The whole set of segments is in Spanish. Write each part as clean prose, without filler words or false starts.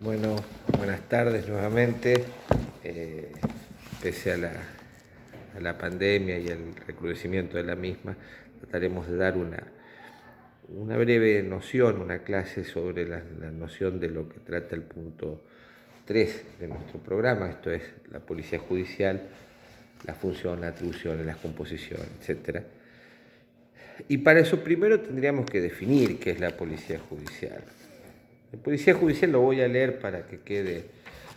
Bueno, buenas tardes nuevamente. Pese a la pandemia y el recrudecimiento de la misma, trataremos de dar una breve noción, una clase sobre la noción de lo que trata el punto 3 de nuestro programa, esto es la policía judicial, la función, la atribución, la composición, etc. Y para eso primero tendríamos que definir qué es la policía judicial. La policía judicial lo voy a leer para que quede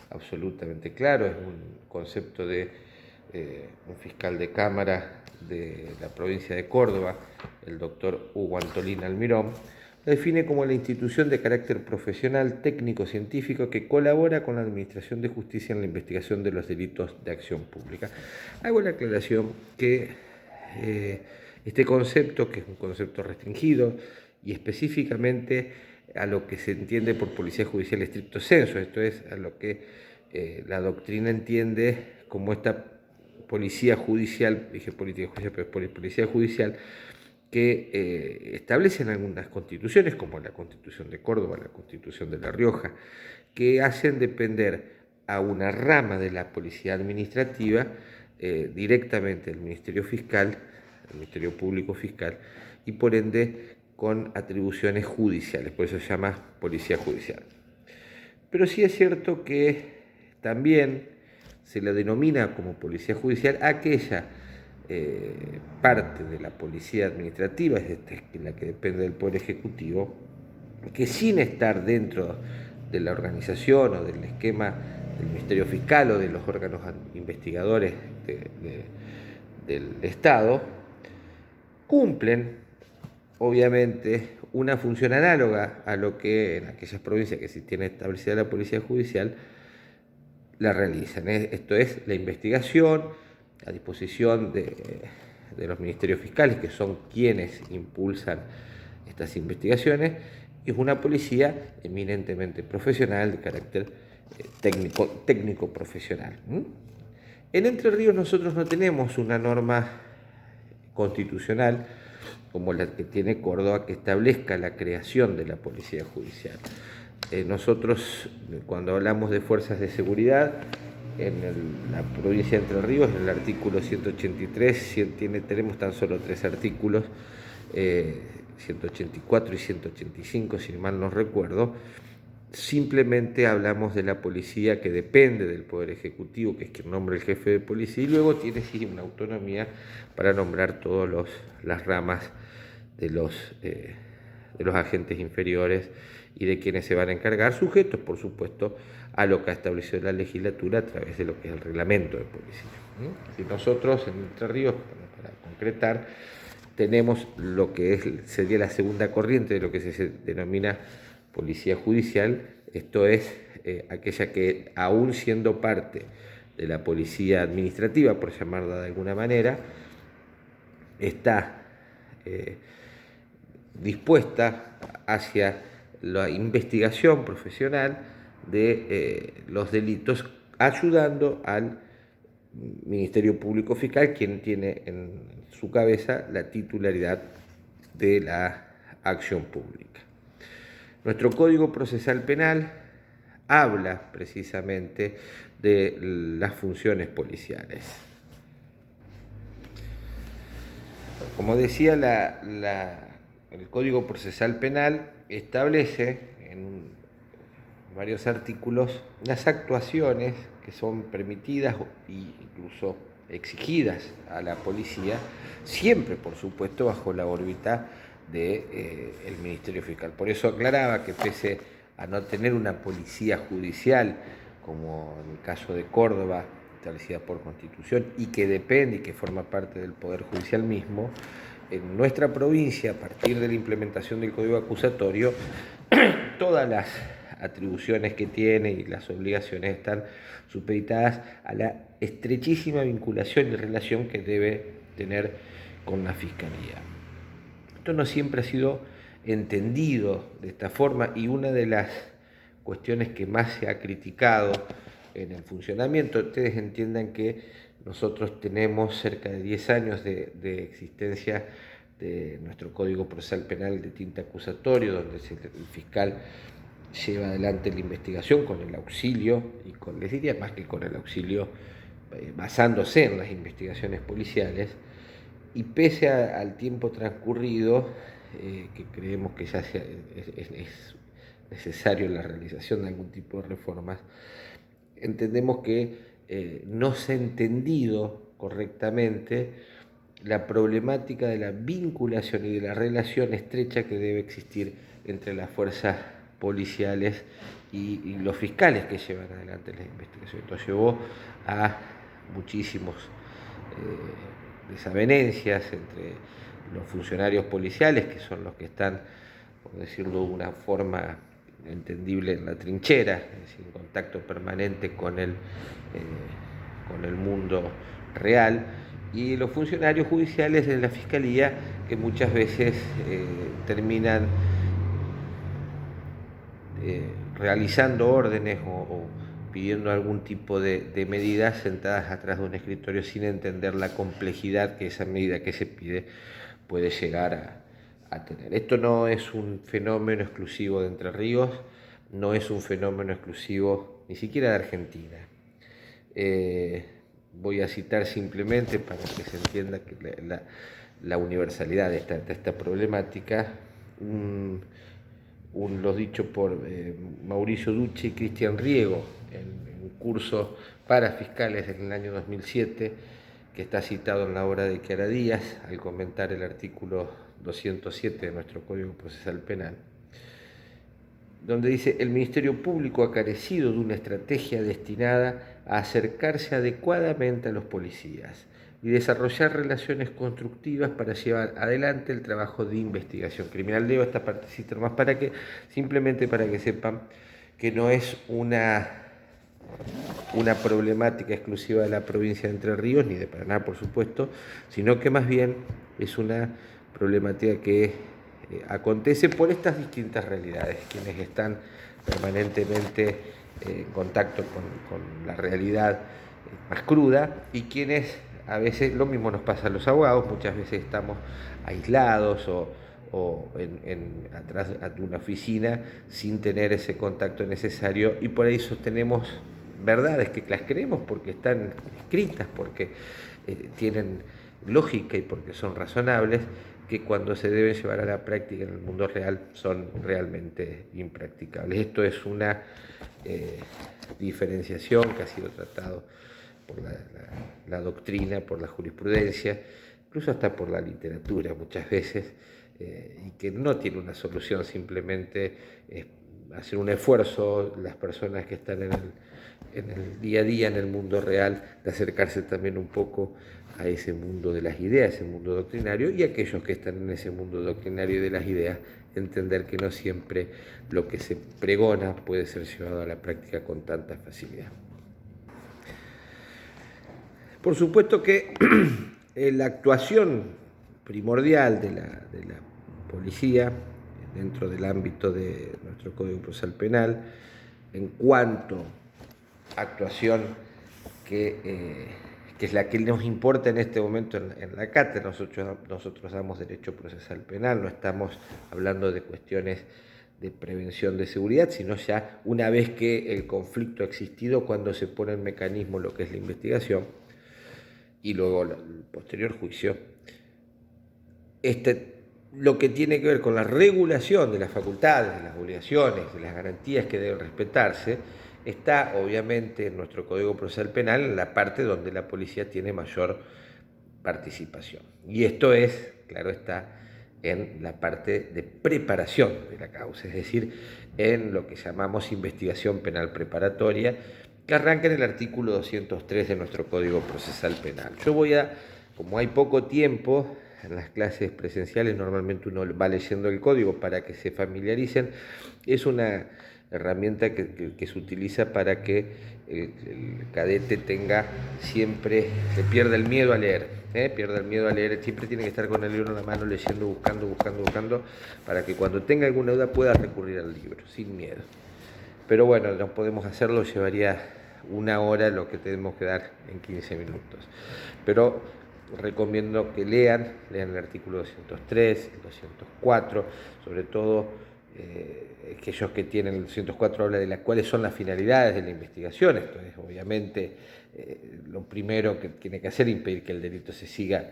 absolutamente claro, es un concepto de un fiscal de cámara de la provincia de Córdoba, el doctor Hugo Antolín Almirón, lo define como la institución de carácter profesional, técnico, científico que colabora con la Administración de Justicia en la investigación de los delitos de acción pública. Hago la aclaración que este concepto, que es un concepto restringido y específicamente a lo que se entiende por policía judicial estricto sensu, esto es a lo que la doctrina entiende como esta policía judicial, dije política judicial, pero policía judicial, que establecen algunas constituciones, como la Constitución de Córdoba, la Constitución de La Rioja, que hacen depender a una rama de la policía administrativa directamente del Ministerio Fiscal, el Ministerio Público Fiscal, y por ende con atribuciones judiciales, por eso se llama policía judicial. Pero sí es cierto que también se la denomina como policía judicial aquella parte de la policía administrativa, es la que depende del Poder Ejecutivo, que sin estar dentro de la organización o del esquema del Ministerio Fiscal o de los órganos investigadores del Estado, cumplen obviamente una función análoga a lo que en aquellas provincias que sí tiene establecida la policía judicial la realizan. Esto es la investigación a disposición de los ministerios fiscales, que son quienes impulsan estas investigaciones, y es una policía eminentemente profesional, de carácter técnico profesional. En Entre Ríos nosotros no tenemos una norma constitucional como la que tiene Córdoba, que establezca la creación de la policía judicial. Nosotros, cuando hablamos de fuerzas de seguridad, la provincia de Entre Ríos, en el artículo 183, tenemos tan solo 3 artículos, 184 y 185, si mal no recuerdo. Simplemente hablamos de la policía que depende del Poder Ejecutivo, que es quien nombra el jefe de policía, y luego tiene sí una autonomía para nombrar todas las ramas de los agentes inferiores y de quienes se van a encargar, sujetos, por supuesto, a lo que ha establecido la legislatura a través de lo que es el reglamento de policía. Si nosotros en Entre Ríos, para concretar, tenemos lo que sería la segunda corriente de lo que se denomina policía judicial, esto es aquella que, aún siendo parte de la policía administrativa, por llamarla de alguna manera, está dispuesta hacia la investigación profesional de los delitos, ayudando al Ministerio Público Fiscal, quien tiene en su cabeza la titularidad de la acción pública. Nuestro Código Procesal Penal habla precisamente de las funciones policiales. Como decía, el Código Procesal Penal establece en varios artículos las actuaciones que son permitidas e incluso exigidas a la policía, siempre, por supuesto, bajo la órbita del Ministerio Fiscal. Por eso aclaraba que pese a no tener una policía judicial, como en el caso de Córdoba, establecida por Constitución y que depende y que forma parte del Poder Judicial mismo, en nuestra provincia, a partir de la implementación del Código Acusatorio, todas las atribuciones que tiene y las obligaciones están supeditadas a la estrechísima vinculación y relación que debe tener con la Fiscalía. Esto no siempre ha sido entendido de esta forma, y una de las cuestiones que más se ha criticado en el funcionamiento, ustedes entiendan que nosotros tenemos cerca de 10 años de existencia de nuestro Código Procesal Penal de tinte acusatorio, donde el fiscal lleva adelante la investigación con el auxilio, y les diría más que con el auxilio, basándose en las investigaciones policiales, y pese al tiempo transcurrido, que creemos que ya es necesario la realización de algún tipo de reformas, entendemos que no se ha entendido correctamente la problemática de la vinculación y de la relación estrecha que debe existir entre las fuerzas policiales y los fiscales que llevan adelante las investigaciones. Esto llevó a muchísimos desavenencias entre los funcionarios policiales, que son los que están, por decirlo de una forma entendible, en la trinchera, es decir, en contacto permanente con el mundo real, y los funcionarios judiciales de la Fiscalía, que muchas veces terminan realizando órdenes o pidiendo algún tipo de medidas sentadas atrás de un escritorio sin entender la complejidad que esa medida que se pide puede llegar a tener. Esto no es un fenómeno exclusivo de Entre Ríos, no es un fenómeno exclusivo ni siquiera de Argentina. Voy a citar simplemente para que se entienda que la universalidad de esta problemática, lo dicho por Mauricio Ducci y Cristian Riego en un curso para fiscales en el año 2007, que está citado en la obra de Chiara Díaz al comentar el artículo 207 de nuestro Código Procesal Penal, donde dice: el Ministerio Público ha carecido de una estrategia destinada a acercarse adecuadamente a los policías y desarrollar relaciones constructivas para llevar adelante el trabajo de investigación criminal. Leo esta partecita más simplemente para que sepan que no es una problemática exclusiva de la provincia de Entre Ríos, ni de Paraná, por supuesto, sino que más bien es una problemática que acontece por estas distintas realidades, quienes están permanentemente en contacto con la realidad más cruda, y quienes a veces, lo mismo nos pasa a los abogados, muchas veces estamos aislados o atrás de una oficina sin tener ese contacto necesario, y por ahí sostenemos verdades que las creemos porque están escritas, porque tienen lógica y porque son razonables, que cuando se deben llevar a la práctica en el mundo real son realmente impracticables. Esto es una diferenciación que ha sido tratado por la doctrina, por la jurisprudencia, incluso hasta por la literatura muchas veces, y que no tiene una solución, simplemente hacer un esfuerzo las personas que están en el día a día, en el mundo real, de acercarse también un poco a ese mundo de las ideas, ese mundo doctrinario, y aquellos que están en ese mundo doctrinario y de las ideas, entender que no siempre lo que se pregona puede ser llevado a la práctica con tanta facilidad. Por supuesto que la actuación primordial de la policía dentro del ámbito de nuestro Código Procesal Penal, en cuanto a actuación que es la que nos importa en este momento en la cátedra. Nosotros damos derecho procesal penal, no estamos hablando de cuestiones de prevención de seguridad, sino ya una vez que el conflicto ha existido, cuando se pone en mecanismo lo que es la investigación y luego el posterior juicio. Lo que tiene que ver con la regulación de las facultades, de las obligaciones, de las garantías que deben respetarse, está obviamente en nuestro Código Procesal Penal, en la parte donde la policía tiene mayor participación. Y esto es, claro está, en la parte de preparación de la causa, es decir, en lo que llamamos investigación penal preparatoria, que arranca en el artículo 203 de nuestro Código Procesal Penal. Como hay poco tiempo, en las clases presenciales normalmente uno va leyendo el código para que se familiaricen. Es una herramienta que se utiliza para que el cadete tenga siempre, se pierda el miedo a leer, siempre tiene que estar con el libro en la mano, leyendo, buscando, para que cuando tenga alguna duda pueda recurrir al libro, sin miedo. Pero bueno, no podemos hacerlo, llevaría una hora lo que tenemos que dar en 15 minutos. Pero recomiendo que lean el artículo 203, el 204, sobre todo aquellos que tienen el 204 habla de cuáles son las finalidades de la investigación. Entonces, obviamente, lo primero que tiene que hacer es impedir que el delito se siga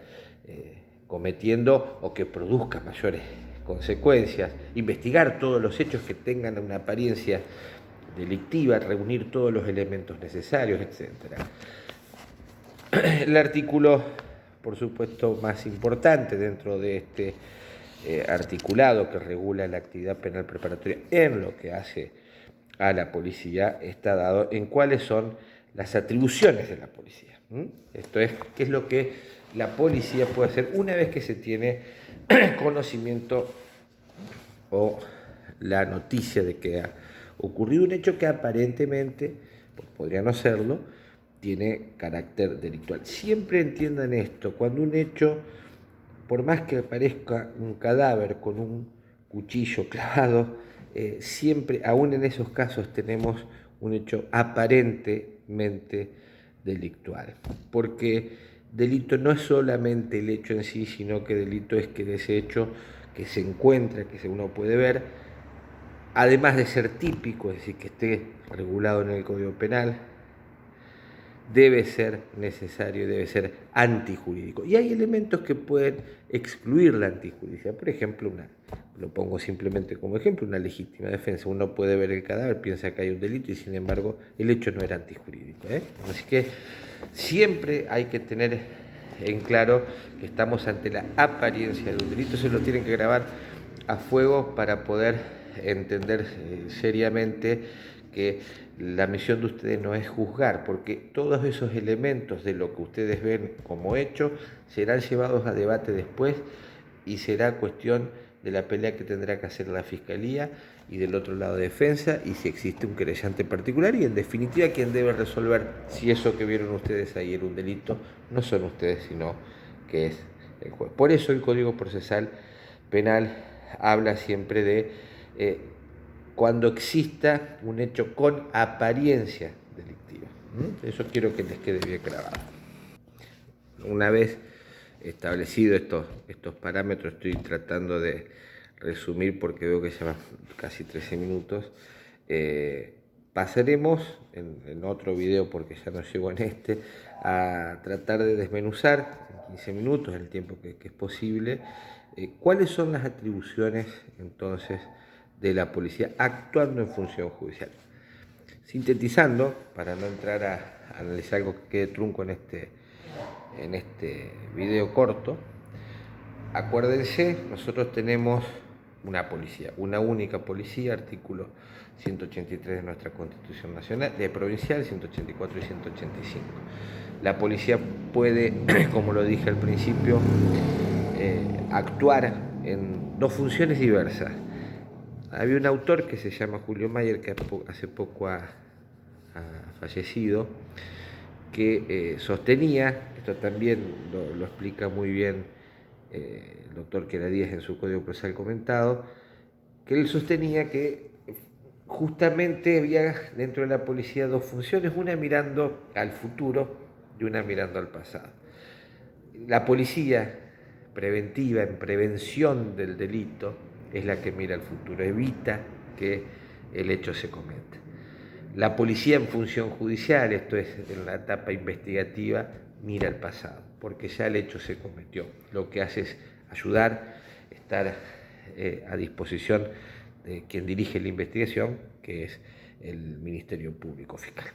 cometiendo o que produzca mayores consecuencias, investigar todos los hechos que tengan una apariencia delictiva, reunir todos los elementos necesarios, etc. El artículo, por supuesto, más importante dentro de este articulado que regula la actividad penal preparatoria en lo que hace a la policía está dado en cuáles son las atribuciones de la policía. Esto es, qué es lo que la policía puede hacer una vez que se tiene conocimiento o la noticia de que ha ocurrido un hecho que aparentemente, podría no serlo, tiene carácter delictual. Siempre entiendan esto, cuando un hecho, por más que aparezca un cadáver con un cuchillo clavado, siempre, aún en esos casos, tenemos un hecho aparentemente delictual. Porque delito no es solamente el hecho en sí, sino que delito es que ese hecho que se encuentra, que uno puede ver, además de ser típico, es decir, que esté regulado en el Código Penal, debe ser necesario, debe ser antijurídico. Y hay elementos que pueden excluir la antijuridicidad. Por ejemplo, lo pongo simplemente como ejemplo, una legítima defensa. Uno puede ver el cadáver, piensa que hay un delito y sin embargo el hecho no era antijurídico. Así que siempre hay que tener en claro que estamos ante la apariencia de un delito. Se lo tienen que grabar a fuego para poder entender seriamente que la misión de ustedes no es juzgar, porque todos esos elementos de lo que ustedes ven como hecho serán llevados a debate después y será cuestión de la pelea que tendrá que hacer la Fiscalía y del otro lado defensa, y si existe un querellante particular, y en definitiva quien debe resolver si eso que vieron ustedes ahí era un delito, no son ustedes, sino que es el juez. Por eso el Código Procesal Penal habla siempre de cuando exista un hecho con apariencia delictiva. Eso quiero que les quede bien grabado. Una vez establecidos estos parámetros, estoy tratando de resumir porque veo que llevan casi 13 minutos. Pasaremos en otro video, porque ya no llego en este, a tratar de desmenuzar en 15 minutos, el tiempo que es posible, cuáles son las atribuciones entonces de la policía actuando en función judicial. Sintetizando, para no entrar a analizar algo que quede trunco en este video corto, acuérdense, nosotros tenemos una policía, una única policía, artículo 183 de nuestra Constitución Nacional, de provincial, 184 y 185. La policía puede, como lo dije al principio, actuar en dos funciones diversas. Había un autor que se llama Julio Mayer, que hace poco ha fallecido, que sostenía, esto también lo explica muy bien el doctor Quera Díaz en su Código Procesal comentado, que él sostenía que justamente había dentro de la policía dos funciones, una mirando al futuro y una mirando al pasado. La policía preventiva, en prevención del delito, es la que mira al futuro, evita que el hecho se cometa. La policía en función judicial, esto es en la etapa investigativa, mira al pasado, porque ya el hecho se cometió. Lo que hace es ayudar, estar a disposición de quien dirige la investigación, que es el Ministerio Público Fiscal.